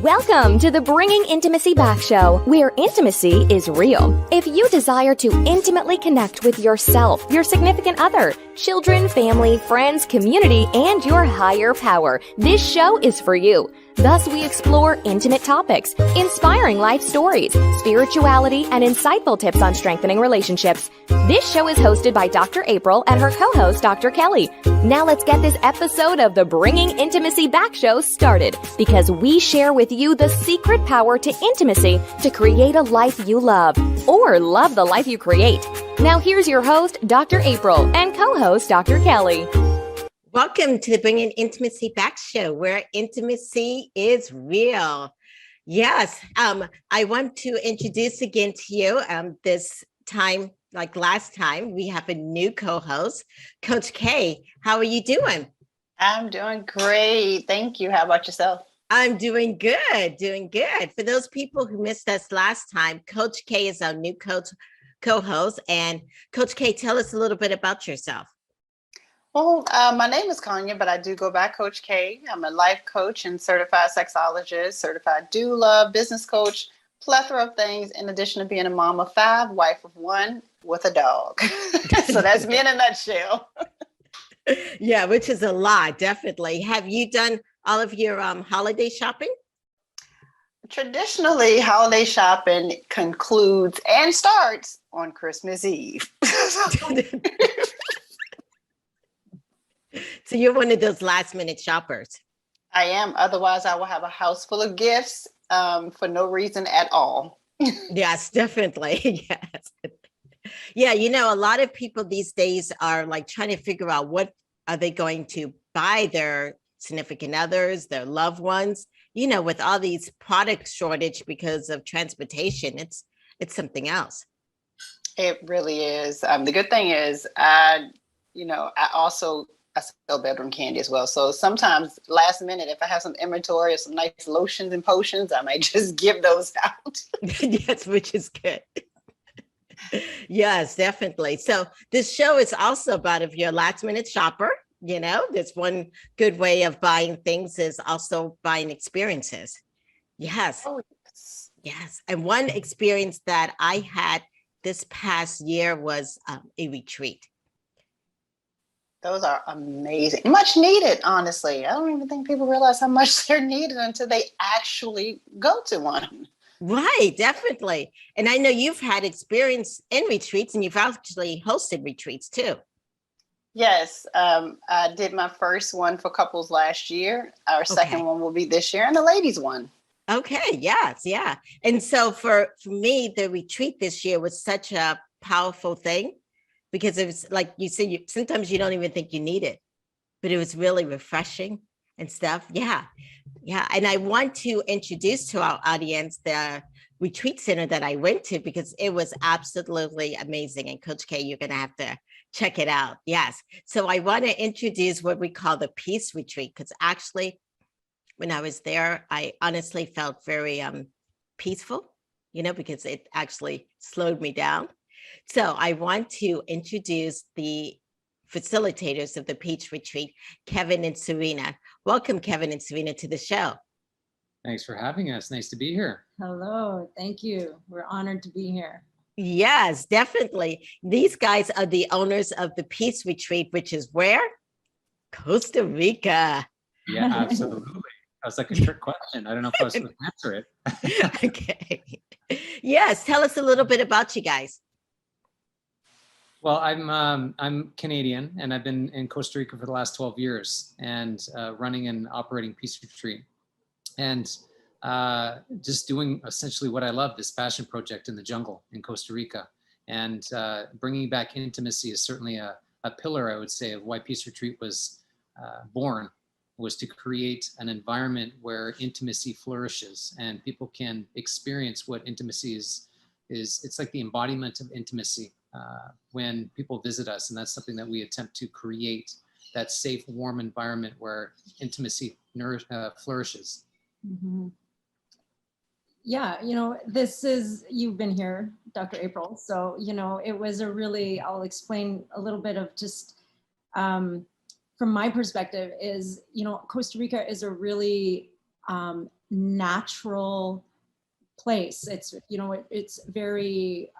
Welcome to the Bringing Intimacy Back show, where intimacy is real. If you desire to intimately connect with yourself, your significant other, children, family, friends, community, and your higher power, this show is for you. Thus, we explore intimate topics, inspiring life stories, spirituality, and insightful tips on strengthening relationships. This show is hosted by Dr. April and her co-host, Dr. Kelly. Now let's get this episode of the Bringing Intimacy Back show started, because we share with you the secret power to intimacy to create a life you love, or love the life you create. Now here's your host, Dr. April, and co-host, Dr. Kelly. Welcome to the Bringing Intimacy Back show, where intimacy is real. Yes, I want to introduce again to you this time, like last time, we have a new co-host, Coach K. How are you doing? I'm doing great. Thank you. How about yourself? I'm doing good, doing good. For those people who missed us last time, Coach K is our new co-host. And Coach K, tell us a little bit about yourself. Well, my name is Kanya, but I do go by Coach K. I'm a life coach and certified sexologist, certified doula, business coach, plethora of things, in addition to being a mom of 5, wife of 1, with a dog. So that's me in a nutshell. Yeah, which is a lot, definitely. Have you done all of your holiday shopping? Traditionally, holiday shopping concludes and starts on Christmas Eve. So you're one of those last minute shoppers. I am. Otherwise, I will have a house full of gifts for no reason at all. Yes, definitely. Yes. Yeah, you know, a lot of people these days are like trying to figure out what are they going to buy their significant others, their loved ones, you know, with all these product shortage because of transportation. It's something else. It really is. The good thing is, I sell bedroom candy as well. So sometimes last minute, if I have some inventory of some nice lotions and potions, I might just give those out. Yes, which is good. Yes, definitely. So this show is also about if you're a last minute shopper, you know, there's one good way of buying things is also buying experiences. Yes. Oh, yes. Yes. And one experience that I had this past year was a retreat. Those are amazing. Much needed, honestly. I don't even think people realize how much they're needed until they actually go to one. Right, definitely. And I know you've had experience in retreats and you've actually hosted retreats too. Yes, I did my first one for couples last year. Our second one will be this year, and the ladies one. Okay, yes, yeah. And so for me, the retreat this year was such a powerful thing because it was like you said, sometimes you don't even think you need it, but it was really refreshing and stuff. Yeah. Yeah. And I want to introduce to our audience the retreat center that I went to because it was absolutely amazing. And Coach K, you're going to have to check it out. Yes. So I want to introduce what we call the Peace Retreat, because actually, when I was there, I honestly felt very peaceful, you know, because it actually slowed me down. So I want to introduce the facilitators of the Peace Retreat, Kevin and Serena. Welcome, Kevin and Serena, to the show. Thanks for having us. Nice to be here. Hello, thank you. We're honored to be here. Yes, definitely. These guys are the owners of the Peace Retreat, which is where? Costa Rica. Yeah, absolutely. That was like a trick question. I don't know if I was supposed to answer it. Okay. Yes, tell us a little bit about you guys. Well, I'm Canadian, and I've been in Costa Rica for the last 12 years and running and operating Peace Retreat. And just doing essentially what I love, this passion project in the jungle in Costa Rica. And bringing back intimacy is certainly a pillar, I would say, of why Peace Retreat was born, was to create an environment where intimacy flourishes and people can experience what intimacy is. It's like the embodiment of intimacy when people visit us. And that's something that we attempt to create, that safe, warm environment where intimacy flourishes. Mm-hmm. Yeah, you know, you've been here, Dr. April. So, you know, it was I'll explain a little bit of just, from my perspective is, you know, Costa Rica is a really natural place. It's, you know, it's very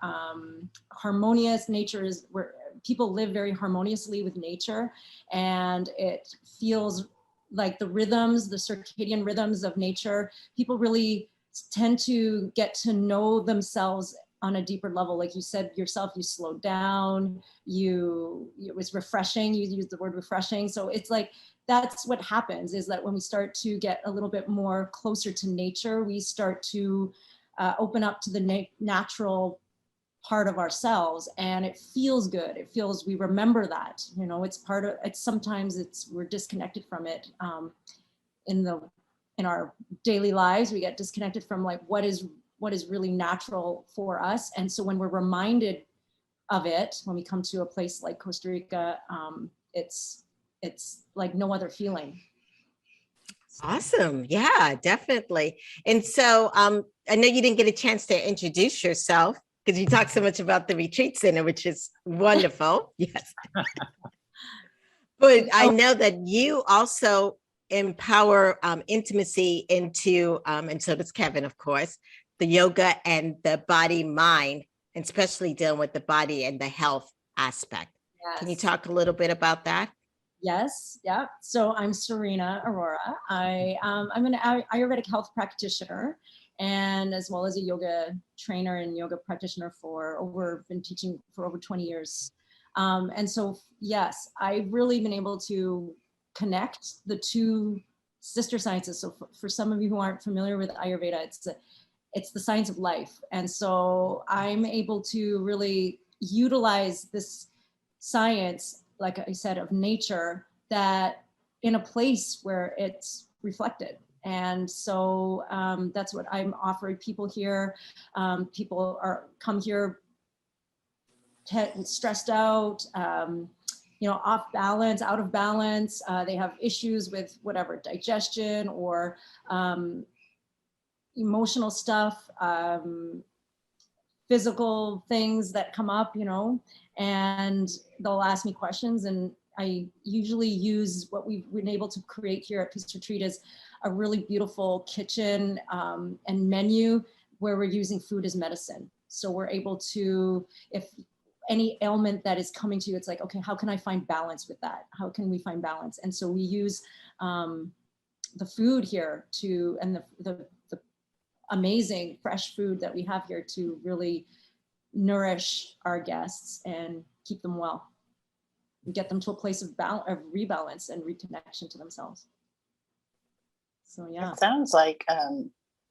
harmonious. Nature is where people live very harmoniously with nature, and it feels like the rhythms, the circadian rhythms of nature, people really tend to get to know themselves on a deeper level. Like you said yourself, you slowed down, it was refreshing. You used the word refreshing. So it's like, that's what happens, is that when we start to get a little bit more closer to nature, we start to open up to the natural part of ourselves, and it feels good. It feels, we remember that, you know, it's part of it. Sometimes we're disconnected from it in our daily lives. We get disconnected from like what is really natural for us. And so when we're reminded of it, when we come to a place like Costa Rica, it's like no other feeling. Awesome. Yeah, definitely. And so I know you didn't get a chance to introduce yourself because you talked so much about the retreat center, which is wonderful. Yes. But I know that you also empower intimacy into, and so does Kevin, of course, the yoga and the body mind, and especially dealing with the body and the health aspect. Yes. Can you talk a little bit about that? Yes. Yeah. So I'm Serena Arora. I'm an Ayurvedic health practitioner, and as well as a yoga trainer and yoga practitioner been teaching for over 20 years. And so, yes, I've really been able to connect the two sister sciences. So for some of you who aren't familiar with Ayurveda, it's the science of life. And so I'm able to really utilize this science, like I said, of nature, that in a place where it's reflected. And so that's what I'm offering people here. People come here stressed out, you know, off balance, out of balance. They have issues with whatever, digestion or emotional stuff, physical things that come up, you know, and they'll ask me questions, and I usually use what we've been able to create here at Peace Retreat is a really beautiful kitchen and menu where we're using food as medicine. So we're able to, if any ailment that is coming to you, it's like, okay, how can I find balance with that? How can we find balance? And so we use the food here and the amazing fresh food that we have here to really nourish our guests and keep them well, and get them to a place of rebalance and reconnection to themselves. So yeah. It sounds like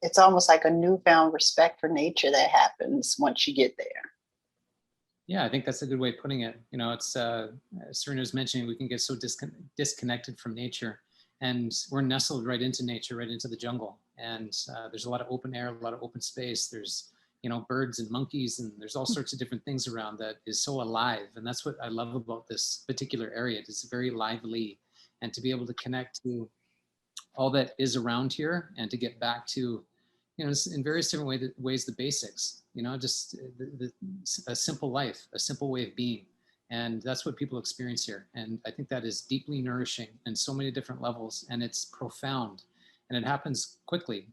it's almost like a newfound respect for nature that happens once you get there. Yeah, I think that's a good way of putting it. You know, it's Serena was mentioning we can get so disconnected from nature, and we're nestled right into nature, right into the jungle. And there's a lot of open air, a lot of open space. There's, you know, birds and monkeys, and there's all sorts of different things around that is so alive. And that's what I love about this particular area. It's very lively, and to be able to connect to all that is around here, and to get back to, you know, in various different ways, the basics, you know, just a simple life, a simple way of being. And that's what people experience here. And I think that is deeply nourishing in so many different levels, and it's profound, and it happens quickly.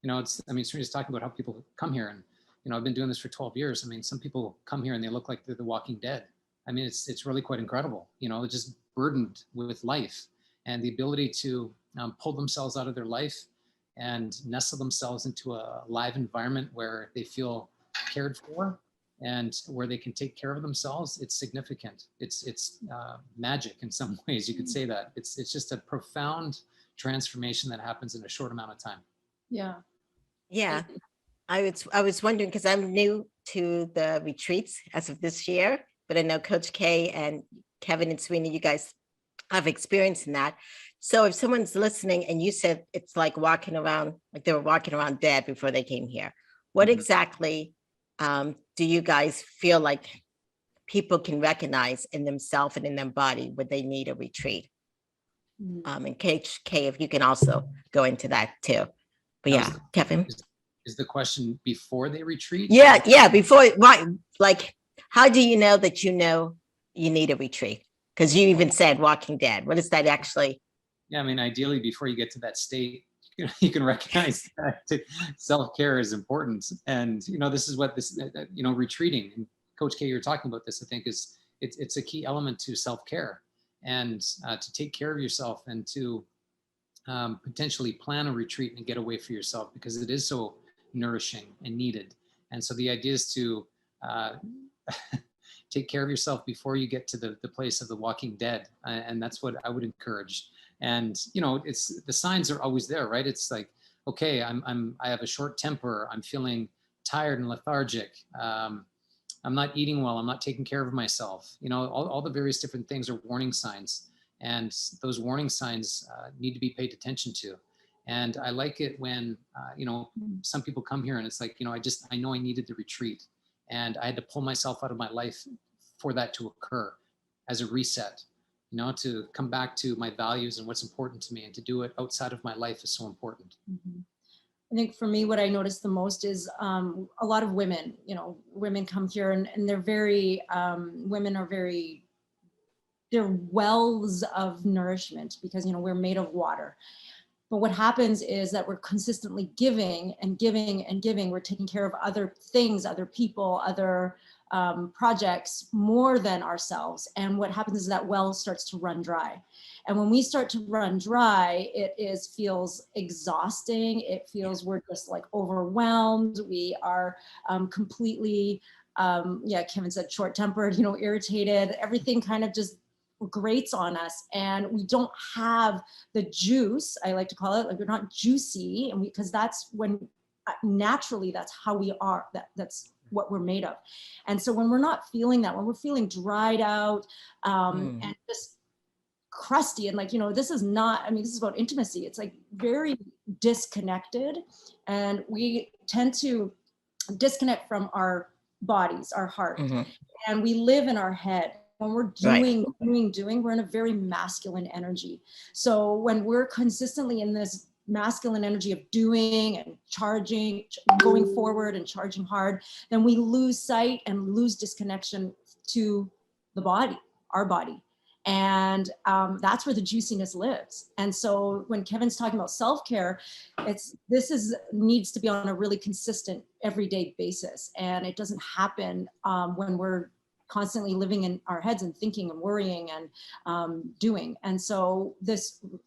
You know, Serena's talking about how people come here, and, you know, I've been doing this for 12 years. I mean, some people come here and they look like they're the Walking Dead. I mean, it's really quite incredible, you know, just burdened with life, and the ability to pull themselves out of their life and nestle themselves into a live environment where they feel cared for and where they can take care of themselves. It's significant. It's magic in some ways, you could say that. It's just a profound transformation that happens in a short amount of time. Yeah. Yeah. I was wondering, because I'm new to the retreats as of this year, but I know Coach K and Kevin and Serena, you guys have experience in that. So if someone's listening and you said it's like walking around, like they were walking around dead before they came here, what exactly do you guys feel like people can recognize in themselves and in their body when they need a retreat? And Coach K, if you can also go into that too. But yeah, Kevin. Is the question before they retreat? Yeah, before, right? Like, how do you know that you need a retreat? Because you even said Walking Dead. What is that actually? Yeah, I mean, ideally, before you get to that state, you can recognize that self-care is important. And, this is what this, retreating, and Coach K, you're talking about this, I think it's a key element to self-care, and to take care of yourself, and to potentially plan a retreat and get away for yourself, because it is so nourishing and needed. And so the idea is to take care of yourself before you get to the place of the walking dead. And that's what I would encourage. And, it's, the signs are always there, right? It's like, okay, I have a short temper. I'm feeling tired and lethargic. I'm not eating well. I'm not taking care of myself. All the various different things are warning signs. And those warning signs need to be paid attention to. And I like it when, some people come here and it's like, I know I needed the retreat, and I had to pull myself out of my life for that to occur as a reset, to come back to my values and what's important to me, and to do it outside of my life is so important. Mm-hmm. I think for me, what I notice the most is a lot of women, women come here and they're very, women are very, they're wells of nourishment, because, we're made of water. But what happens is that we're consistently giving and giving and giving. We're taking care of other things, other people, other projects more than ourselves. And what happens is that well starts to run dry. And when we start to run dry, feels exhausting. It feels we're just like overwhelmed. We are completely, Kevin said short-tempered, irritated. Everything kind of just grates on us, and we don't have the juice, I like to call it, like we're not juicy, and because that's when naturally that's how we are, that's what we're made of. And so when we're not feeling that, when we're feeling dried out and just crusty, and this is not, this is about intimacy, it's like very disconnected, and we tend to disconnect from our bodies, our heart, and we live in our head. When we're doing, we're in a very masculine energy. So when we're consistently in this masculine energy of doing and charging, going forward and charging hard, then we lose sight and lose disconnection to the body, our body. And that's where the juiciness lives. And so when Kevin's talking about self-care, needs to be on a really consistent everyday basis. And it doesn't happen when we're constantly living in our heads and thinking and worrying and doing. And so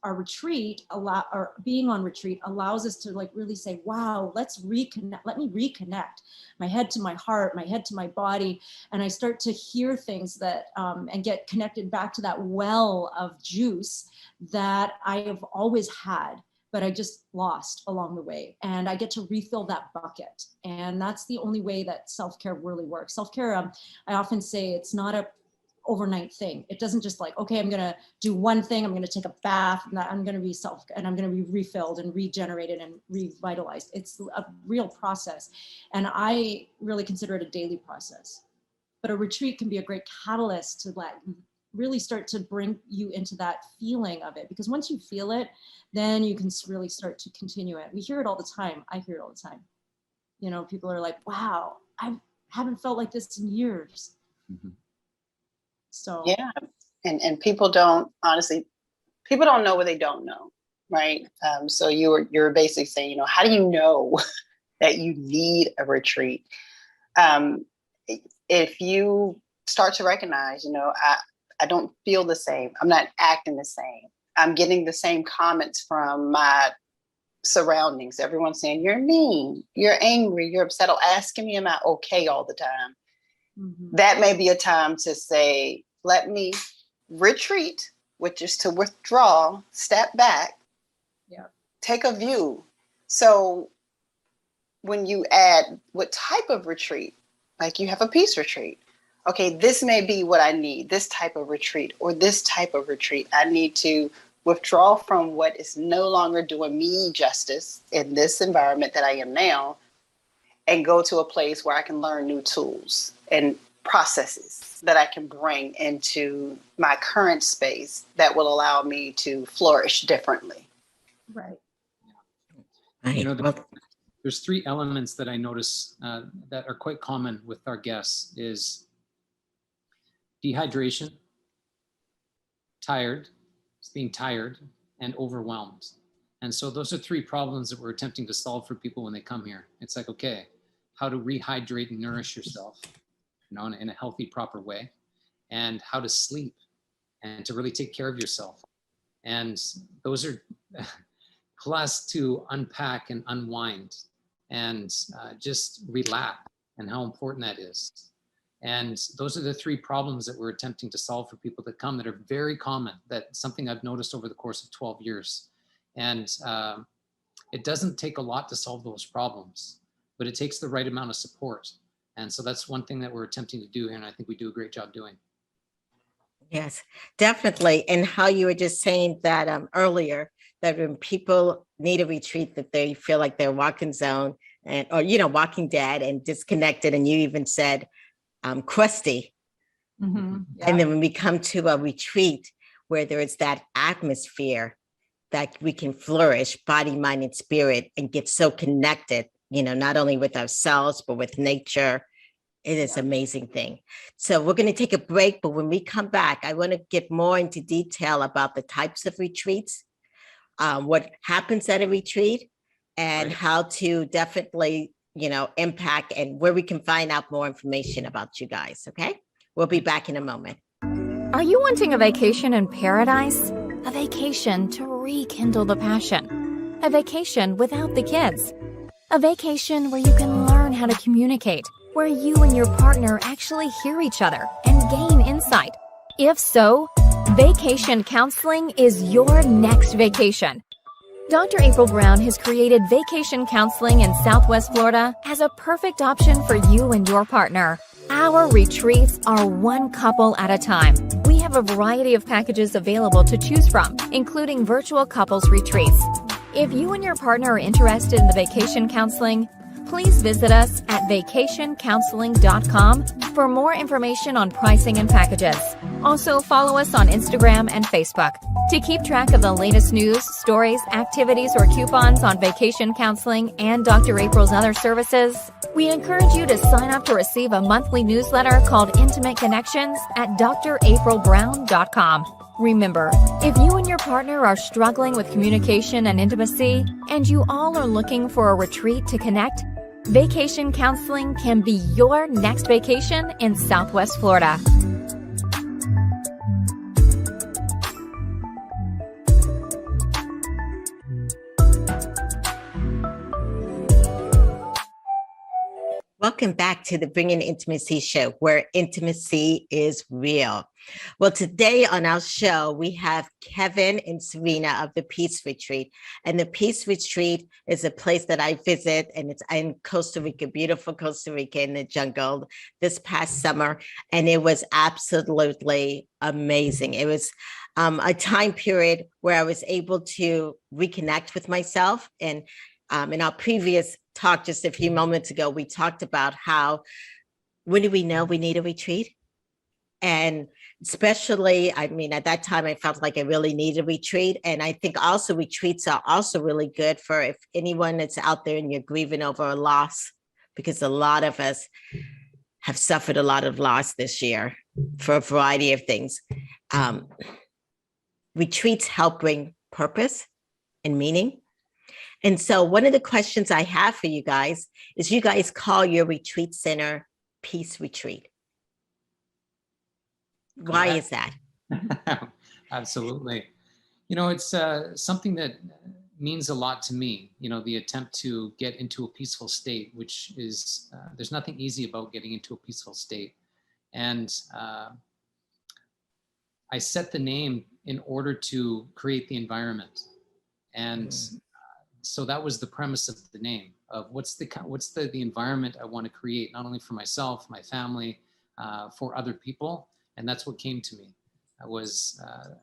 our retreat, or being on retreat, allows us to like really say, wow, let's reconnect. Let me reconnect my head to my heart, my head to my body. And I start to hear things that, and get connected back to that well of juice that I have always had, but I just lost along the way. And I get to refill that bucket. And that's the only way that self-care really works. Self-care, I often say it's not a overnight thing. It doesn't just like, okay, I'm gonna do one thing, I'm gonna take a bath, and I'm gonna be and I'm gonna be refilled and regenerated and revitalized. It's a real process. And I really consider it a daily process. But a retreat can be a great catalyst to really start to bring you into that feeling of it, because once you feel it, then you can really start to continue it. We hear it all the time. I hear it all the time. People are like, wow, I haven't felt like this in years. So yeah, and people don't know what they don't know, right? So you're basically saying, how do you know that you need a retreat? If you start to recognize, I don't feel the same. I'm not acting the same. I'm getting the same comments from my surroundings. Everyone's saying, you're mean, you're angry, you're upset, or asking me, am I okay all the time? That may be a time to say, let me retreat, which is to withdraw, step back, take a view. So when you add what type of retreat, like you have a peace retreat, okay, this may be what I need, this type of retreat, or this type of retreat. I need to withdraw from what is no longer doing me justice in this environment that I am now, and go to a place where I can learn new tools and processes that I can bring into my current space that will allow me to flourish differently. Right. There's three elements that I notice that are quite common with our guests is dehydration, being tired, and overwhelmed. And so those are three problems that we're attempting to solve for people when they come here. It's like, okay, how to rehydrate and nourish yourself, you know, in a healthy, proper way, and how to sleep and to really take care of yourself. And those are class to unpack and unwind and just relax, and how important that is. And those are the three problems that we're attempting to solve for people that come, that are very common, that's something I've noticed over the course of 12 years. And it doesn't take a lot to solve those problems, but it takes the right amount of support. And so that's one thing that we're attempting to do here, and I think we do a great job doing. Yes, definitely. And how you were just saying that earlier, that when people need a retreat, that they feel like they're walking zone and, or, you know, walking dead and disconnected. And you even said crusty. Mm-hmm. Yeah. And then when we come to a retreat where there is that atmosphere that we can flourish, body, mind, and spirit, and get so connected, you know, not only with ourselves, but with nature. It is an amazing thing. So we're going to take a break, but when we come back, I want to get more into detail about the types of retreats, what happens at a retreat, and how to definitely, you know, impact, and where we can find out more information about you guys. Okay. We'll be back in a moment. Are you wanting a vacation in paradise? A vacation to rekindle the passion? A vacation without the kids? A vacation where you can learn how to communicate, where you and your partner actually hear each other and gain insight? If so, vacation counseling is your next vacation. Dr. April Brown has created vacation counseling in Southwest Florida as a perfect option for you and your partner. Our retreats are one couple at a time. We have a variety of packages available to choose from, including virtual couples retreats. If you and your partner are interested in the vacation counseling, please visit us at vacationcounseling.com for more information on pricing and packages. Also, follow us on Instagram and Facebook. To keep track of the latest news, stories, activities, or coupons on vacation counseling and Dr. April's other services, we encourage you to sign up to receive a monthly newsletter called Intimate Connections at draprilbrown.com. Remember, if you and your partner are struggling with communication and intimacy, and you all are looking for a retreat to connect, vacation counseling can be your next vacation in Southwest Florida. Welcome back to the Bringing Intimacy show, where intimacy is real. Well, today on our show, we have Kevin and Serena of the Peace Retreat. And the Peace Retreat is a place that I visit, and it's in Costa Rica, beautiful Costa Rica in the jungle this past summer. And it was absolutely amazing. It was a time period where I was able to reconnect with myself. And in our previous talk just a few moments ago, we talked about how, when do we know we need a retreat? And especially, I mean, at that time, I felt like I really needed a retreat. And I think also retreats are also really good for if anyone that's out there and you're grieving over a loss, because a lot of us have suffered a lot of loss this year for a variety of things. Retreats help bring purpose and meaning. And so one of the questions I have for you guys is, you guys call your retreat center Peace Retreat. Why is that? Absolutely. You know, it's something that means a lot to me, you know, the attempt to get into a peaceful state, which is, there's nothing easy about getting into a peaceful state. And I set the name in order to create the environment. And so that was the premise of the name, of what's the environment I want to create, not only for myself, my family, for other people. And that's what came to me. I was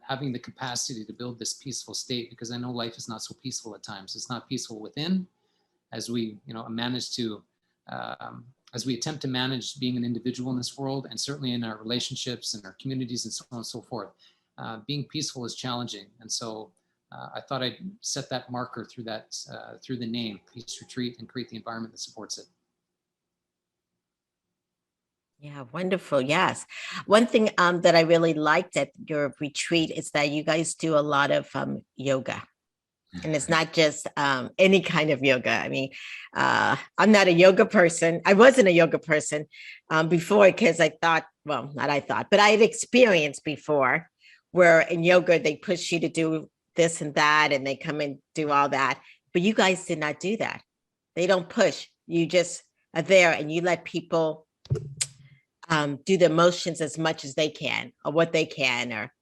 having the capacity to build this peaceful state, because I know life is not so peaceful at times. It's not peaceful within, as we, you know, manage to, as we attempt to manage being an individual in this world, and certainly in our relationships and our communities and so on and so forth. Being peaceful is challenging. And so I thought I'd set that marker through that, through the name Peace Retreat, and create the environment that supports it. Yeah, wonderful. Yes. One thing that I really liked at your retreat is that you guys do a lot of yoga. And it's not just any kind of yoga. I mean, I'm not a yoga person. I wasn't a yoga person before, because I thought, well, not I thought, but I had experienced before where in yoga, they push you to do this and that, and they come and do all that. But you guys did not do that. They don't push. You just are there and you let people do the motions as much as they can, or what they can, or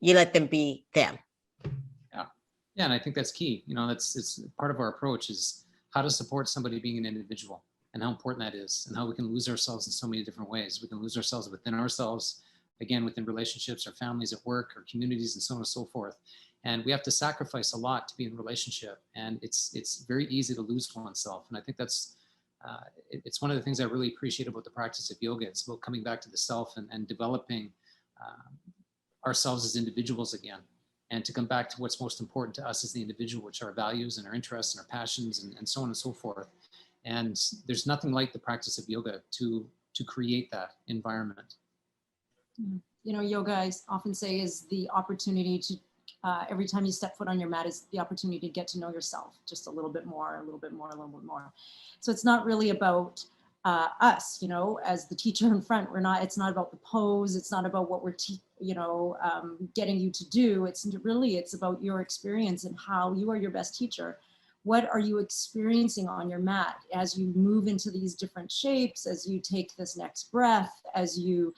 you let them be them. Yeah, and I think that's key. You know, it's part of our approach is how to support somebody being an individual, and how important that is, and how we can lose ourselves in so many different ways. We can lose ourselves within ourselves, again, within relationships, our families, at work, our communities, and so on and so forth. And we have to sacrifice a lot to be in relationship, and it's very easy to lose oneself. And I think that's it's one of the things I really appreciate about the practice of yoga. It's about coming back to the self and developing ourselves as individuals again, and to come back to what's most important to us as the individual, which are our values and our interests and our passions and so on and so forth. And there's nothing like the practice of yoga to create that environment. You know, yoga, I often say, is the opportunity to, every time you step foot on your mat, is the opportunity to get to know yourself just a little bit more, a little bit more, a little bit more. So it's not really about us, you know, as the teacher in front. It's not about the pose. It's not about what we're, getting you to do. It's about your experience and how you are your best teacher. What are you experiencing on your mat as you move into these different shapes, as you take this next breath, as you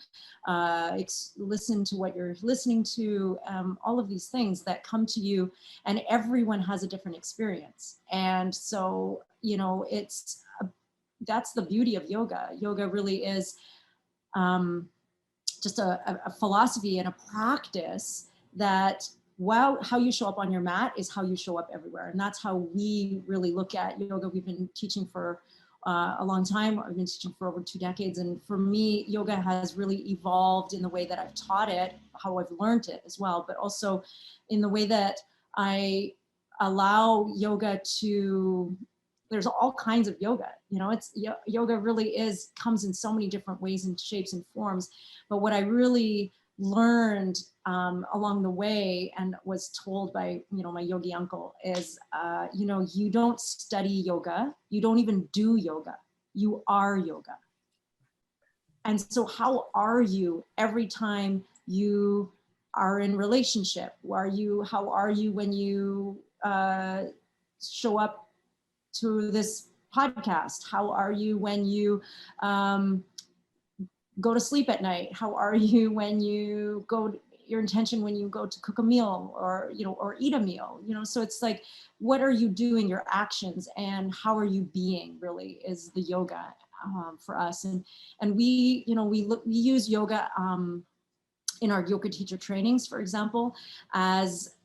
listen to what you're listening to, all of these things that come to you, and everyone has a different experience. And so, you know, that's the beauty of yoga. Yoga really is just a philosophy and a practice that, wow, how you show up on your mat is how you show up everywhere. And that's how we really look at yoga. We've been teaching for a long time. I've been teaching for over 2 decades. And for me, yoga has really evolved in the way that I've taught it, how I've learned it as well, but also in the way that I allow yoga to, there's all kinds of yoga, you know, yoga really comes in so many different ways and shapes and forms. But what I really learned along the way, and was told by, you know, my yogi uncle, is, you know, you don't study yoga. You don't even do yoga. You are yoga. And so how are you every time you are in relationship? How are you when you show up to this podcast? How are you when you go to sleep at night? How are you when you your intention when you go to cook a meal, or, you know, or eat a meal, you know? So it's like, what are you doing, your actions, and how are you being, really is the yoga for us. And we, you know, we use yoga in our yoga teacher trainings, for example, as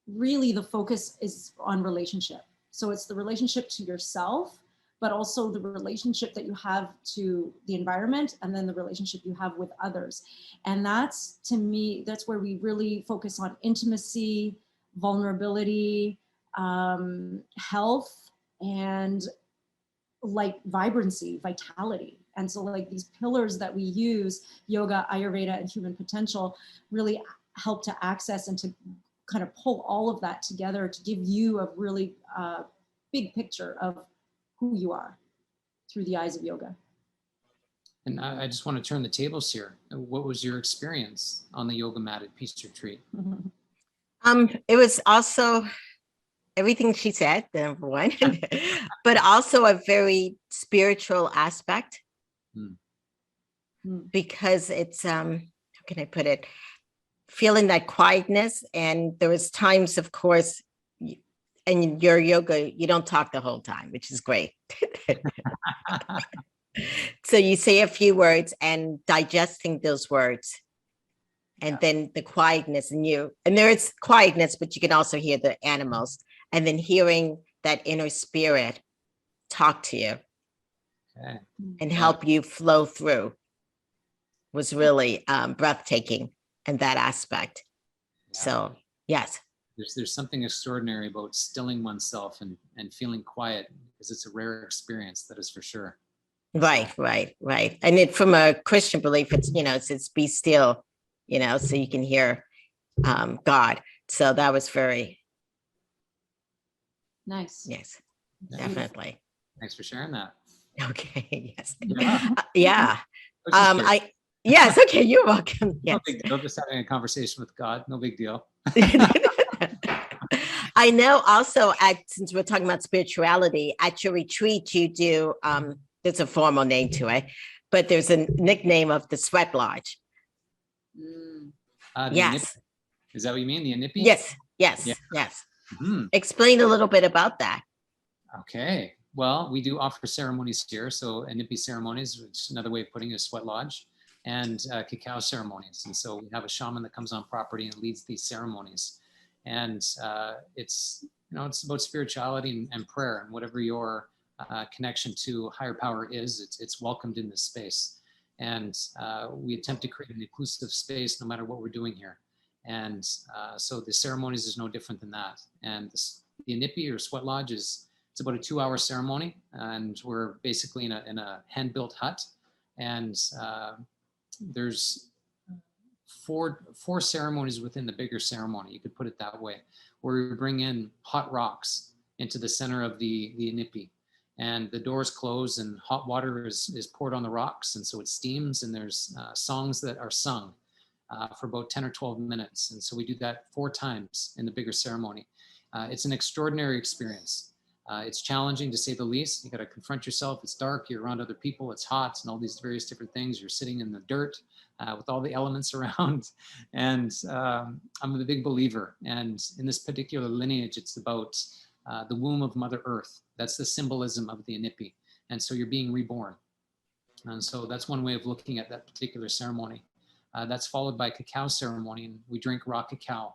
really the focus is on relationship. So it's the relationship to yourself, but also the relationship that you have to the environment, and then the relationship you have with others. And that's, to me, that's where we really focus on intimacy, vulnerability, health, and like vibrancy, vitality. And so like these pillars that we use, yoga, Ayurveda, and human potential, really help to access and to kind of pull all of that together to give you a really big picture of who you are through the eyes of yoga. And I just want to turn the tables here. What was your experience on the yoga mat at Peace Retreat? It was also everything she said, number one, but also a very spiritual aspect, because it's, how can I put it? Feeling that quietness. And there was times, of course, and your yoga, you don't talk the whole time, which is great. So you say a few words and digesting those words, and then the quietness in you. And there is quietness, but you can also hear the animals, and then hearing that inner spirit talk to you and help you flow through was really breathtaking in that aspect. Yeah. So, yes. There's something extraordinary about stilling oneself and feeling quiet, because it's a rare experience, that is for sure. Right. And it, from a Christian belief, it's, you know, it's be still, you know, so you can hear God. So that was very Nice. Yes, Yeah. definitely. Thanks for sharing that. Okay. Yes. Yeah. Yeah. I was just curious. Yes. Okay. You're welcome. No Yes. big deal. Just having a conversation with God. No big deal. I know also since we're talking about spirituality, at your retreat, you do, there's a formal name to it, but there's a nickname of the Sweat Lodge. Mm. The Yes. Inipi. Is that what you mean? The Inipi? Yes. Yes. Yeah. Yes. Mhm. Explain a little bit about that. Okay. Well, we do offer ceremonies here. So Inipi ceremonies, which is another way of putting it, is sweat lodge, and cacao ceremonies. And so we have a shaman that comes on property and leads these ceremonies. And it's, it's about spirituality and prayer, and whatever your connection to higher power is, it's welcomed in this space. And we attempt to create an inclusive space no matter what we're doing here. And so the ceremonies is no different than that. And the Inipi or sweat lodge it's about a 2-hour ceremony, and we're basically in a hand-built hut. And there's four ceremonies within the bigger ceremony, you could put it that way, where we bring in hot rocks into the center of the Inipi, and the doors close and hot water is poured on the rocks, and so it steams, and there's songs that are sung for about 10 or 12 minutes. And so we do that 4 times in the bigger ceremony. It's an extraordinary experience. It's challenging to say the least. You got to confront yourself. It's dark, you're around other people, it's hot, and all these various different things. You're sitting in the dirt with all the elements around. And I'm a big believer. And in this particular lineage, it's about the womb of Mother Earth. That's the symbolism of the Inipi. And so you're being reborn. And so that's one way of looking at that particular ceremony. That's followed by cacao ceremony, and we drink raw cacao.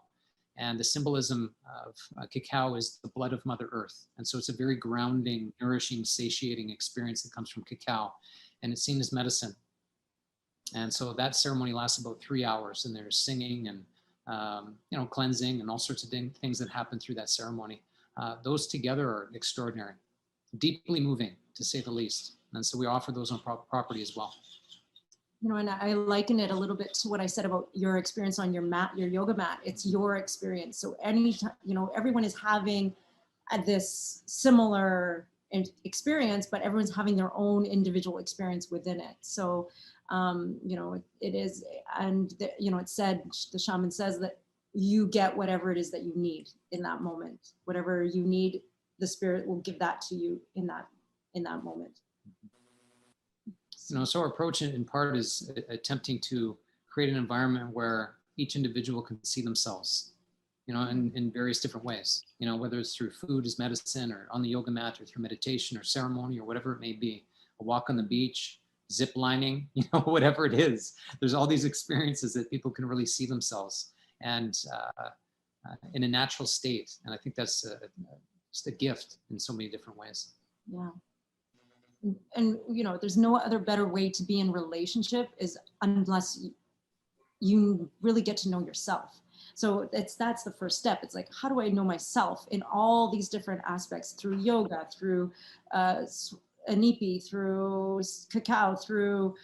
And the symbolism of cacao is the blood of Mother Earth. And so it's a very grounding, nourishing, satiating experience that comes from cacao. And it's seen as medicine. And so that ceremony lasts about 3 hours, and there's singing and, cleansing and all sorts of things that happen through that ceremony. Those together are extraordinary, deeply moving, to say the least. And so we offer those on property as well. And I liken it a little bit to what I said about your experience on your mat, your yoga mat. It's your experience. So anytime, everyone is having this similar experience, but everyone's having their own individual experience within it. So, it is, and it said, the shaman says that you get whatever it is that you need in that moment. Whatever you need, the spirit will give that to you in that moment. So our approach in part is attempting to create an environment where each individual can see themselves, in various different ways, whether it's through food as medicine, or on the yoga mat, or through meditation or ceremony, or whatever it may be, a walk on the beach, zip lining, whatever it is. There's all these experiences that people can really see themselves and in a natural state. And I think that's just a gift in so many different ways. Yeah. And there's no other better way to be in relationship is unless you really get to know yourself. So that's the first step. It's like, how do I know myself in all these different aspects, through yoga, through Inipi, through cacao, through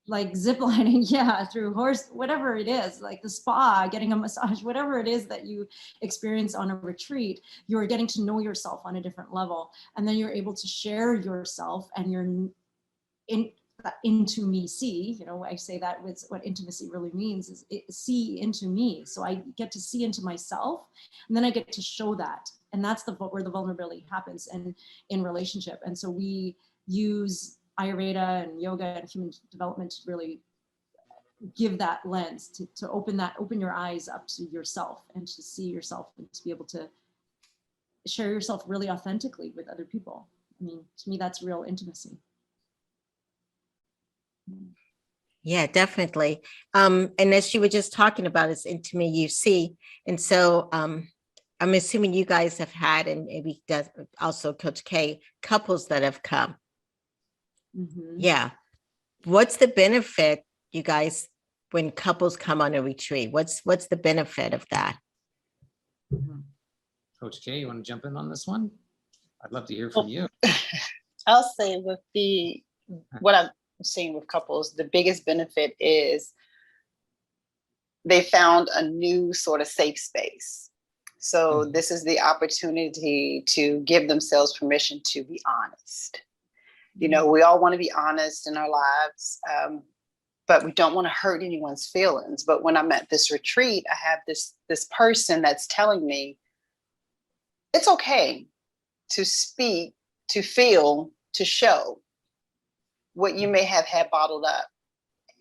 like ziplining, through horse, whatever it is, like the spa, getting a massage, whatever it is that you experience on a retreat, you're getting to know yourself on a different level. And then you're able to share yourself, and you're into me, see, I say that with what intimacy really means is see into me. So I get to see into myself, and then I get to show that. And that's where the vulnerability happens and in relationship. And so we use Ayurveda and yoga and human development to really give that lens to open your eyes up to yourself and to see yourself, and to be able to share yourself really authentically with other people. I mean, to me, that's real intimacy. Yeah, definitely. And as you were just talking about, it's intimate, you see. And so I'm assuming you guys have had, and maybe also Coach K, couples that have come. Mm-hmm. Yeah. What's the benefit, you guys, when couples come on a retreat? What's the benefit of that? Mm-hmm. Coach K, you want to jump in on this one? I'd love to hear from you. I'll say with what I'm seeing with couples, the biggest benefit is they found a new sort of safe space. So this is the opportunity to give themselves permission to be honest. You know, we all want to be honest in our lives, but we don't want to hurt anyone's feelings. But when I'm at this retreat, I have this person that's telling me it's okay to speak, to feel, to show what you may have had bottled up.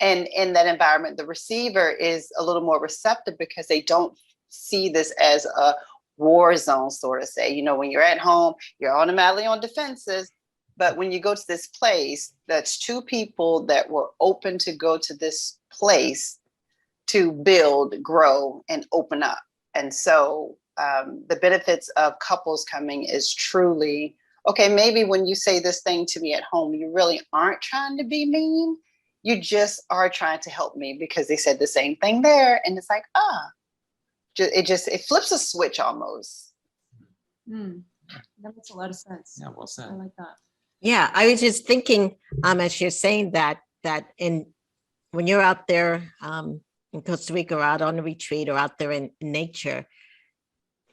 And in that environment, the receiver is a little more receptive because they don't see this as a war zone, sort of say. You know, when you're at home, you're automatically on defenses. But when you go to this place, that's two people that were open to go to this place to build, grow, and open up. And so the benefits of couples coming is truly, okay, maybe when you say this thing to me at home, you really aren't trying to be mean. You just are trying to help me because they said the same thing there. And it's like, it flips a switch almost. That makes a lot of sense. Yeah, well said. I like that. Yeah, I was just thinking, as you're saying that when you're out there in Costa Rica or out on a retreat or out there in nature,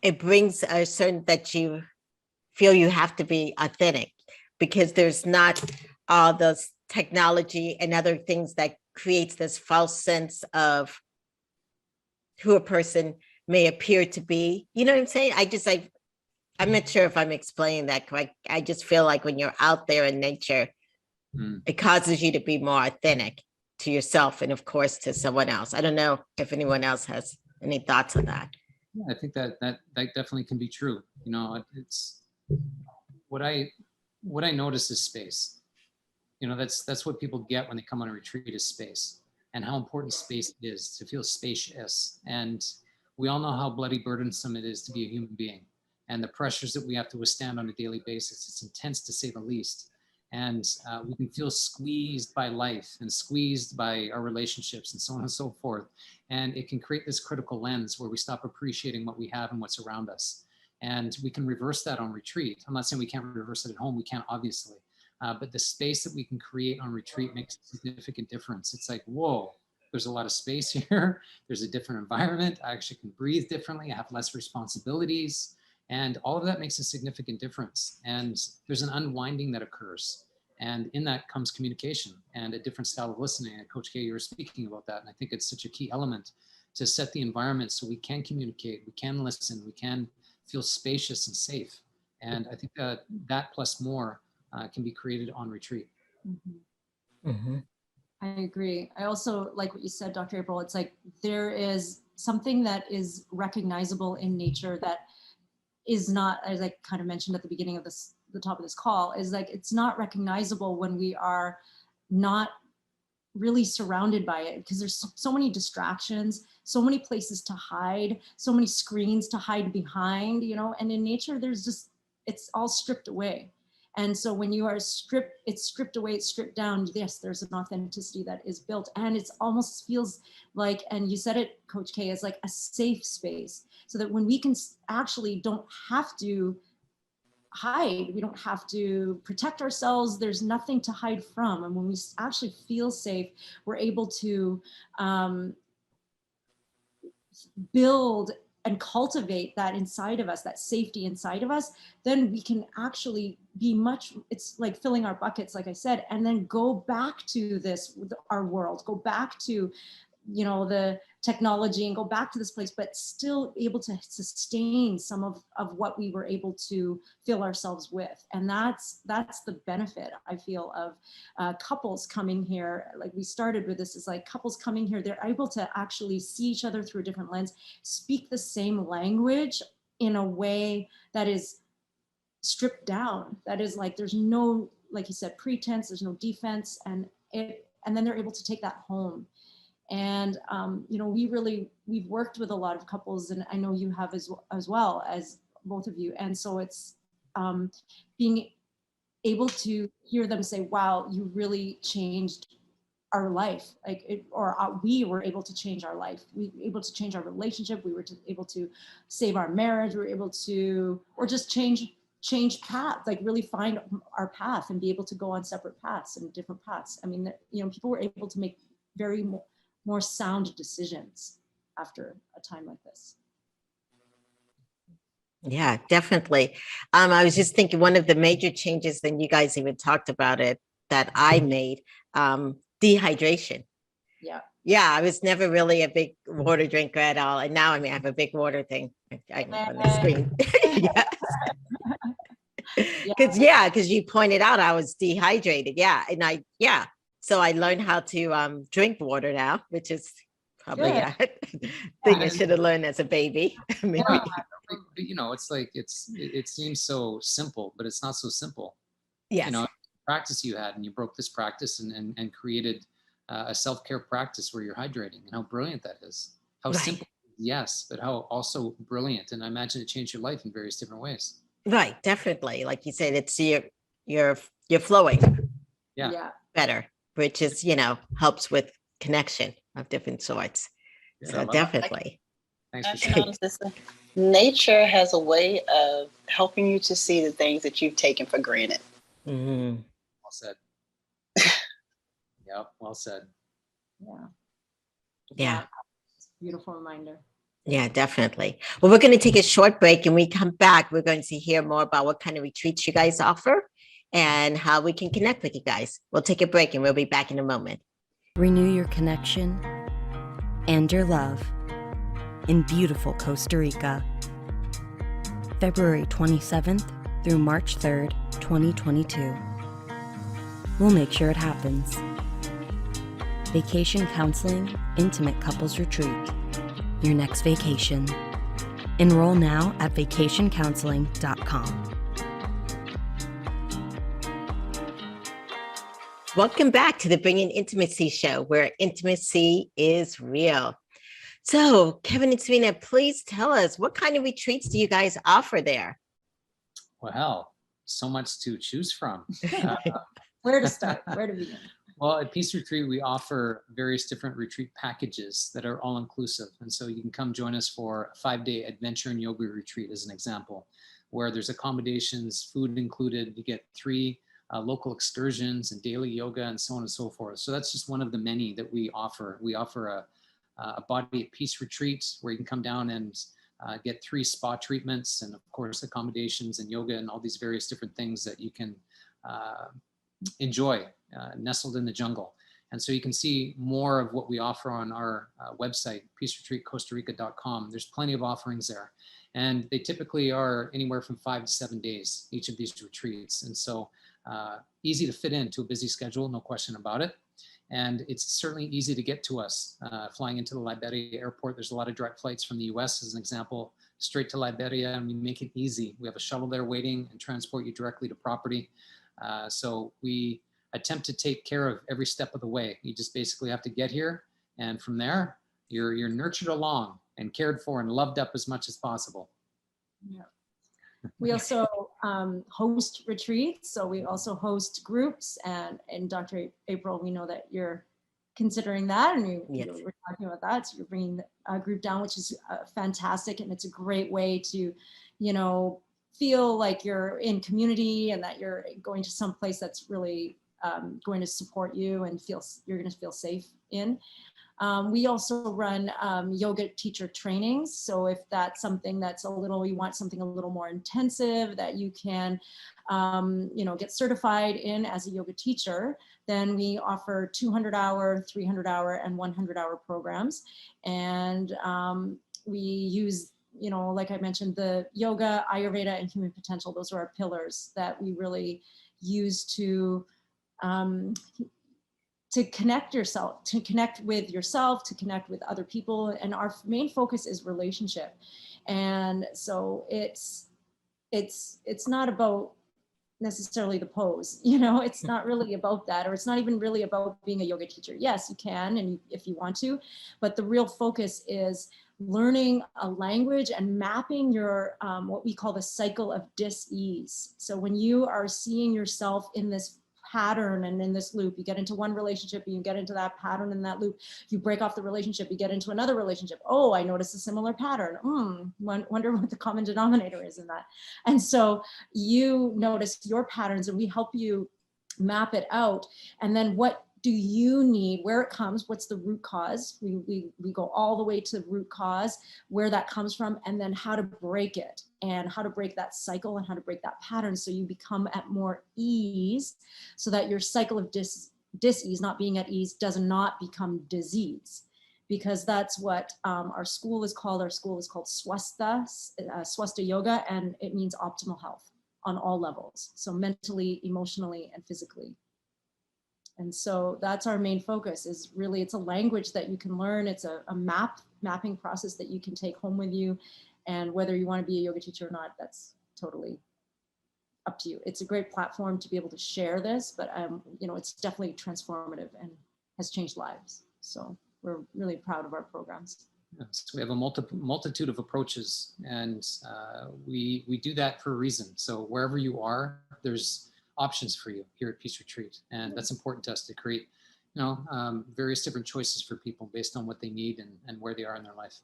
it brings a certain that you feel you have to be authentic because there's not all those technology and other things that creates this false sense of who a person may appear to be. You know what I'm saying? I'm not sure if I'm explaining that correct. I just feel like when you're out there in nature, it causes you to be more authentic to yourself and of course to someone else. I don't know if anyone else has any thoughts on that. Yeah, I think that definitely can be true. You know, it's what I notice is space. You know, that's what people get when they come on a retreat is space, and how important space is to feel spacious. And we all know how bloody burdensome it is to be a human being, and the pressures that we have to withstand on a daily basis. It's intense to say the least. And we can feel squeezed by life and squeezed by our relationships and so on and so forth. And it can create this critical lens where we stop appreciating what we have and what's around us. And we can reverse that on retreat. I'm not saying we can't reverse it at home. We can't, obviously. But the space that we can create on retreat makes a significant difference. It's like, whoa, there's a lot of space here. There's a different environment. I actually can breathe differently. I have less responsibilities. And all of that makes a significant difference. And there's an unwinding that occurs. And in that comes communication and a different style of listening. And Coach K, you were speaking about that. And I think it's such a key element to set the environment so we can communicate, we can listen, we can feel spacious and safe. And I think that plus more can be created on retreat. I agree. I also like what you said, Dr. April. It's like there is something that is recognizable in nature that is not, as I kind of mentioned at the beginning of the top of this call, is like it's not recognizable when we are not really surrounded by it, because there's so many distractions, so many places to hide, so many screens to hide behind, you know, and in nature there's just, it's all stripped away. And so when you are stripped, it's stripped away, it's stripped down. Yes, there's an authenticity that is built, and it's almost feels like, and you said it, Coach K, is like a safe space, so that when we can actually don't have to hide, we don't have to protect ourselves, there's nothing to hide from. And when we actually feel safe, we're able to build and cultivate that inside of us, that safety inside of us, then we can actually be much, it's like filling our buckets, like I said, and then go back to this, our world, go back to, you know, the technology and go back to this place, but still able to sustain some of what we were able to fill ourselves with. And that's the benefit, I feel, of couples coming here. Like we started with this, is like couples coming here, they're able to actually see each other through a different lens, speak the same language in a way that is stripped down. That is like, there's no, like you said, pretense, there's no defense, and then they're able to take that home. And, you know, we've worked with a lot of couples, and I know you have as well as both of you. And so it's being able to hear them say, wow, you really changed our life. We were able to change our life. We were able to change our relationship. We were able to save our marriage. We were able to, or just change path, like really find our path and be able to go on separate paths and different paths. I mean, you know, people were able to make very more sound decisions after a time like this. Yeah, definitely. I was just thinking one of the major changes, and you guys even talked about it, that I made, dehydration. Yeah. Yeah, I was never really a big water drinker at all. And now, I mean, I have a big water thing I know on the screen. Yeah. Because you pointed out I was dehydrated. Yeah. And yeah. So I learned how to drink water now, which is probably Good. a thing I should have learned as a baby. Maybe. But, you know, it's like it seems so simple, but it's not so simple. Yes. You know, practice you had, and you broke this practice and created a self-care practice where you're hydrating, and how brilliant that is. How Right. simple, yes, but how also brilliant. And I imagine it changed your life in various different ways. Right, definitely. Like you said, it's you're flowing Yeah. better, which is, helps with connection of different sorts. Yeah, I So love that. definitely. Thanks for I've sharing. noticed this. Nature has a way of helping you to see the things that you've taken for granted. Mhm. Well said. Yeah, well said. Yeah. Yeah. Beautiful reminder. Yeah, definitely. Well, we're going to take a short break, and we come back. We're going to hear more about what kind of retreats you guys offer and how we can connect with you guys. We'll take a break, and we'll be back in a moment. Renew your connection and your love in beautiful Costa Rica. February 27th through March 3rd, 2022. We'll make sure it happens. Vacation Counseling Intimate Couples Retreat. Your next vacation. Enroll now at vacationcounseling.com. Welcome back to the Bringing Intimacy show, where intimacy is real. So, Kevin and Serena, please tell us, what kind of retreats do you guys offer there? Well, so much to choose from. Where to start? Where to begin? Well, at Peace Retreat, we offer various different retreat packages that are all inclusive. And so you can come join us for a 5-day adventure and yoga retreat, as an example, where there's accommodations, food included. You get 3 local excursions and daily yoga and so on and so forth. So that's just one of the many that we offer. We offer a Body at Peace retreat where you can come down and get 3 spa treatments, and of course accommodations and yoga and all these various different things that you can enjoy nestled in the jungle. And so you can see more of what we offer on our website, peaceretreatcostarica.com. There's plenty of offerings there. And they typically are anywhere from 5 to 7 days, each of these retreats. And so easy to fit into a busy schedule, no question about it. And it's certainly easy to get to us. Flying into the Liberia airport, there's a lot of direct flights from the US, as an example, straight to Liberia, and we make it easy. We have a shuttle there waiting and transport you directly to property. So we attempt to take care of every step of the way. You just basically have to get here, and from there, you're nurtured along and cared for and loved up as much as possible. Yeah. We also host retreats. So we also host groups, and Dr. April, we know that you're considering that, and we're talking about that. So you're bringing a group down, which is fantastic, and it's a great way to, feel like you're in community and that you're going to some place that's really going to support you and you're going to feel safe in. We also run yoga teacher trainings. So if that's something that's you want something a little more intensive that you can, get certified in as a yoga teacher, then we offer 200-hour, 300-hour, and 100-hour programs. And we use, like I mentioned, the yoga, Ayurveda, and human potential. Those are our pillars that we really use to connect yourself, to connect with yourself, to connect with other people. And our main focus is relationship. And so it's not about necessarily the pose, it's not really about that, or it's not even really about being a yoga teacher. Yes, you can, and if you want to, but the real focus is learning a language and mapping your, what we call the cycle of dis-ease. So when you are seeing yourself in this pattern and in this loop, you get into one relationship, you get into that pattern and that loop, you break off the relationship, you get into another relationship. Oh, I noticed a similar pattern. Wonder what the common denominator is in that. And so you notice your patterns, and we help you map it out. And then what do you need, where it comes, what's the root cause? We go all the way to root cause, where that comes from, and then how to break it, and how to break that cycle, and how to break that pattern, so you become at more ease, so that your cycle of dis-ease, not being at ease, does not become disease. Because that's what our school is called. Our school is called Swastha, Swastha Yoga, and it means optimal health on all levels. So mentally, emotionally, and physically. And so that's our main focus, is really, it's a language that you can learn. It's a mapping process that you can take home with you. And whether you want to be a yoga teacher or not, that's totally up to you. It's a great platform to be able to share this, but you know, it's definitely transformative and has changed lives. So we're really proud of our programs. Yes, we have a multitude of approaches, and we do that for a reason. So wherever you are, there's options for you here at Peace Retreat, and that's important to us, to create, you know, various different choices for people based on what they need and where they are in their life.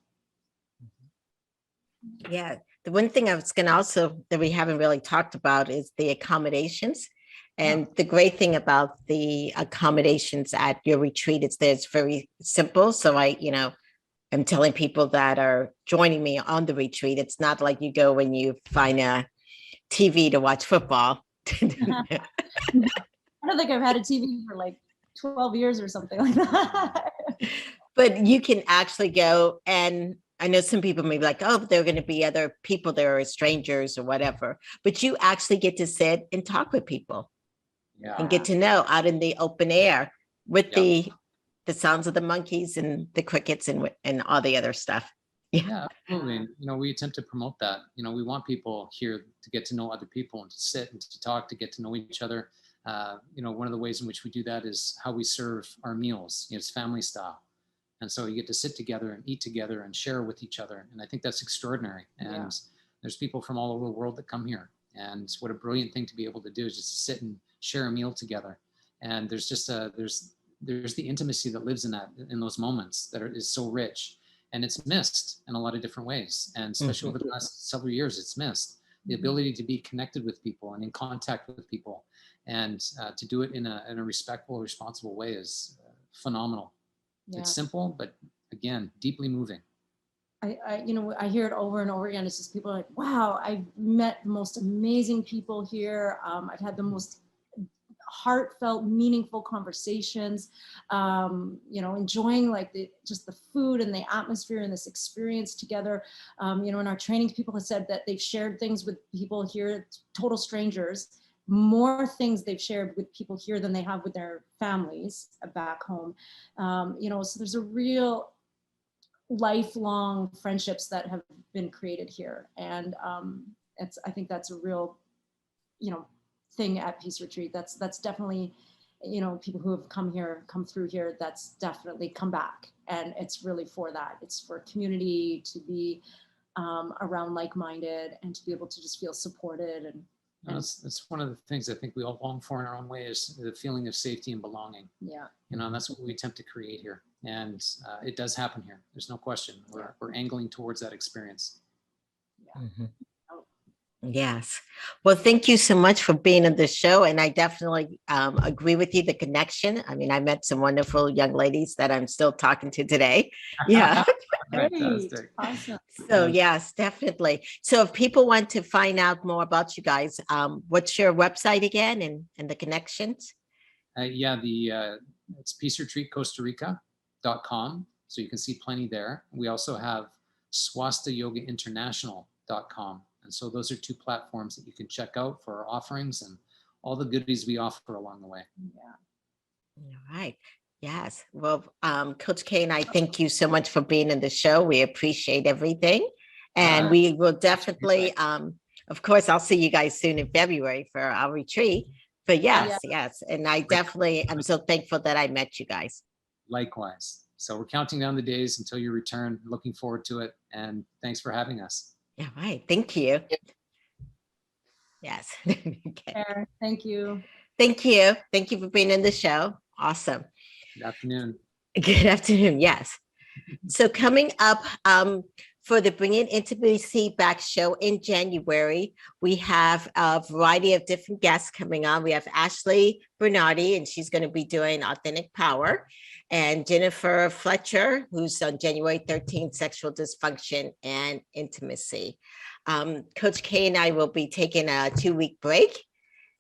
Yeah, the one thing I was going to also, that we haven't really talked about, is the accommodations. And the great thing about the accommodations at your retreat is that it's very simple. So I'm telling people that are joining me on the retreat, it's not like you go and you find a TV to watch football. I don't think I've had a TV for like 12 years or something like that. But you can actually go, and I know some people may be like, oh, there are going to be other people there, or strangers or whatever, but you actually get to sit and talk with people and get to know out in the open air with the sounds of the monkeys and the crickets and all the other stuff. Yeah, absolutely. And, you know, we attempt to promote that. You know, we want people here to get to know other people and to sit and to talk, to get to know each other. You know, one of the ways in which we do that is how we serve our meals. You know, it's family style. And so you get to sit together and eat together and share with each other. And I think that's extraordinary. And there's people from all over the world that come here. And what a brilliant thing to be able to do is just sit and share a meal together. And there's just there's the intimacy that lives in those moments that is so rich. And it's missed in a lot of different ways. And especially over the last several years, it's missed. The ability to be connected with people and in contact with people, and to do it in a respectful, responsible way is phenomenal. Yeah. It's simple, but again, deeply moving. I hear it over and over again. It's just people are like, wow, I've met the most amazing people here. I've had the most heartfelt, meaningful conversations, you know, enjoying like just the food and the atmosphere and this experience together. You know, in our trainings, people have said that they've shared things with people here, total strangers, more things they've shared with people here than they have with their families back home. You know, so there's a real lifelong friendships that have been created here. And I think that's a real, you know, thing at Peace Retreat. That's definitely, you know, people who have come through here, that's definitely come back. And it's really for that. It's for community, to be around like-minded, and to be able to just feel supported. And that's one of the things I think we all long for in our own way, is the feeling of safety and belonging. Yeah. You know, and that's what we attempt to create here. And it does happen here. There's no question. We're angling towards that experience. Yeah. Mm-hmm. Yes. Well, thank you so much for being on the show. And I definitely agree with you, the connection. I mean, I met some wonderful young ladies that I'm still talking to today. Yeah. Fantastic. Awesome. So yes, definitely. So if people want to find out more about you guys, what's your website again, and the connections? It's peaceretreatcostarica.com. So you can see plenty there. We also have swasthayogainternational.com. And so those are two platforms that you can check out for our offerings and all the goodies we offer along the way. Yeah. All right. Yes. Well, Coach K and I thank you so much for being in the show. We appreciate everything. And we will definitely, of course, I'll see you guys soon in February for our retreat. But yes. And I definitely am so thankful that I met you guys. Likewise. So we're counting down the days until you return. Looking forward to it. And thanks for having us. All right. Thank you. Yes. Okay. Thank you. Thank you. Thank you for being in the show. Awesome. Good afternoon. Good afternoon. Yes. So coming up, for the Bringing Intimacy Back show in January, we have a variety of different guests coming on. We have Ashley Bernardi, and she's going to be doing Authentic Power, and Jennifer Fletcher, who's on January 13th, Sexual Dysfunction and Intimacy. Coach K and I will be taking a 2-week break,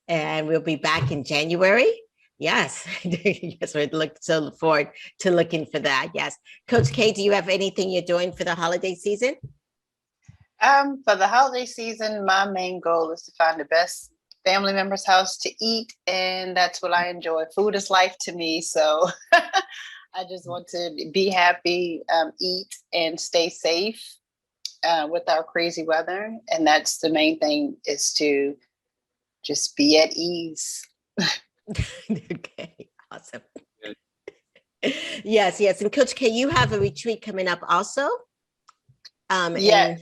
and we'll be back in January. Yes, yes, we look forward to looking for that. Yes, Coach K, do you have anything you're doing for the holiday season? For the holiday season, my main goal is to find the best family member's house to eat, and that's what I enjoy. Food is life to me, so I just want to be happy, eat, and stay safe with our crazy weather, and that's the main thing, is to just be at ease. Okay, awesome. Yes, and Coach K, you have a retreat coming up also. Yes.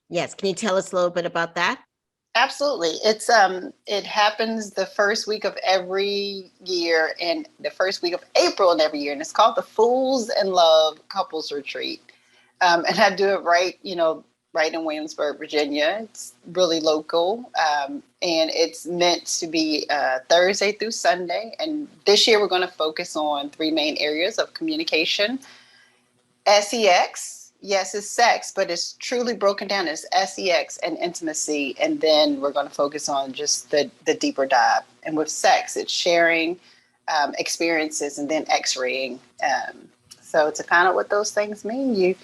Yes. Can you tell us a little bit about that? Absolutely. It's it happens the first week of every year, and the first week of April in every year, and it's called the Fools in Love Couples Retreat. And I do it right in Williamsburg, Virginia. It's really local, and it's meant to be Thursday through Sunday. And this year we're going to focus on 3 main areas of communication. SEX, yes, it's sex, but it's truly broken down as SEX and intimacy. And then we're going to focus on just the deeper dive. And with sex, it's sharing experiences and then X-raying. So to find out what those things mean, you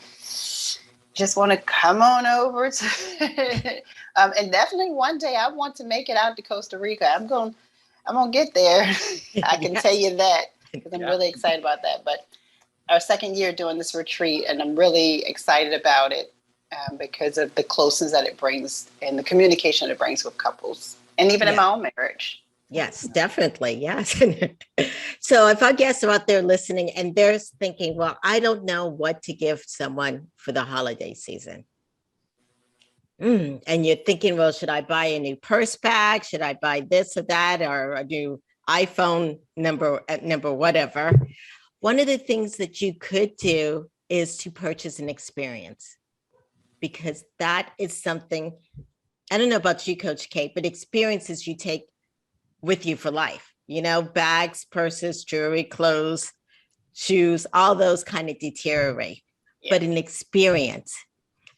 just want to come on over to, and definitely one day I want to make it out to Costa Rica. I'm going to get there. I can tell you that, because I'm really excited about that. But our second year doing this retreat, and I'm really excited about it because of the closeness that it brings and the communication it brings with couples, and even in my own marriage. Yes, definitely. Yes. So if our guests are out there listening and they're thinking, well, I don't know what to give someone for the holiday season. And you're thinking, well, should I buy a new purse bag? Should I buy this or that, or a new iPhone number, whatever? One of the things that you could do is to purchase an experience, because that is something, I don't know about you, Coach Kate, but experiences you take with you for life, bags, purses, jewelry, clothes, shoes, all those kind of deteriorate, but an experience.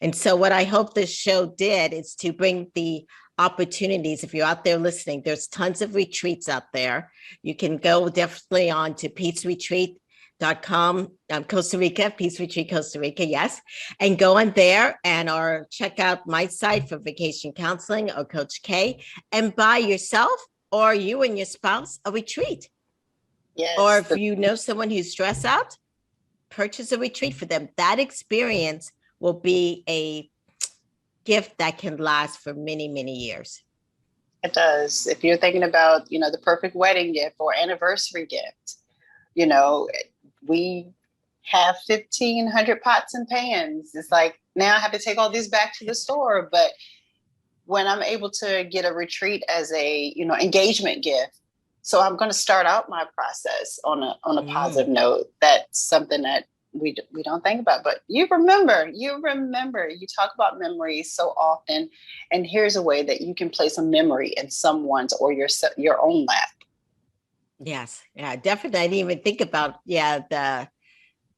And so what I hope this show did is to bring the opportunities. If you're out there listening, there's tons of retreats out there. You can go definitely on to peaceretreat.com, Costa Rica, Peace Retreat Costa Rica, yes, and go on there or check out my site for vacation counseling or Coach K, and buy yourself or you and your spouse a retreat. Yes. Or if you know someone who's stressed out, purchase a retreat for them. That experience will be a gift that can last for many, many years. It does. If you're thinking about, the perfect wedding gift or anniversary gift, we have 1,500 pots and pans. It's like, now I have to take all these back to the store. But when I'm able to get a retreat as a, engagement gift, so I'm going to start out my process on a positive note. That's something that we don't think about, but you remember, you talk about memories so often, and here's a way that you can place a memory in someone's or your own lap. Yes. Yeah, definitely. I didn't even think about, the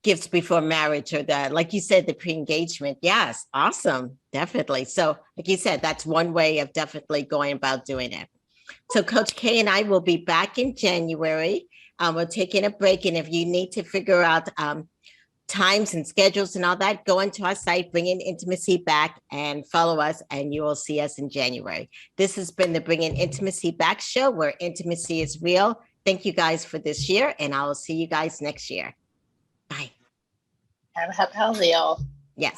gifts before marriage, or like you said, the pre-engagement. Yes. Awesome. Definitely. So like you said, that's one way of definitely going about doing it. So Coach K and I will be back in January. We're taking a break. And if you need to figure out times and schedules and all that, go into our site, Bringing Intimacy Back, and follow us, and you will see us in January. This has been the Bringing Intimacy Back show, where intimacy is real. Thank you guys for this year, and I will see you guys next year. Bye. Have a happy holiday, y'all. Yes.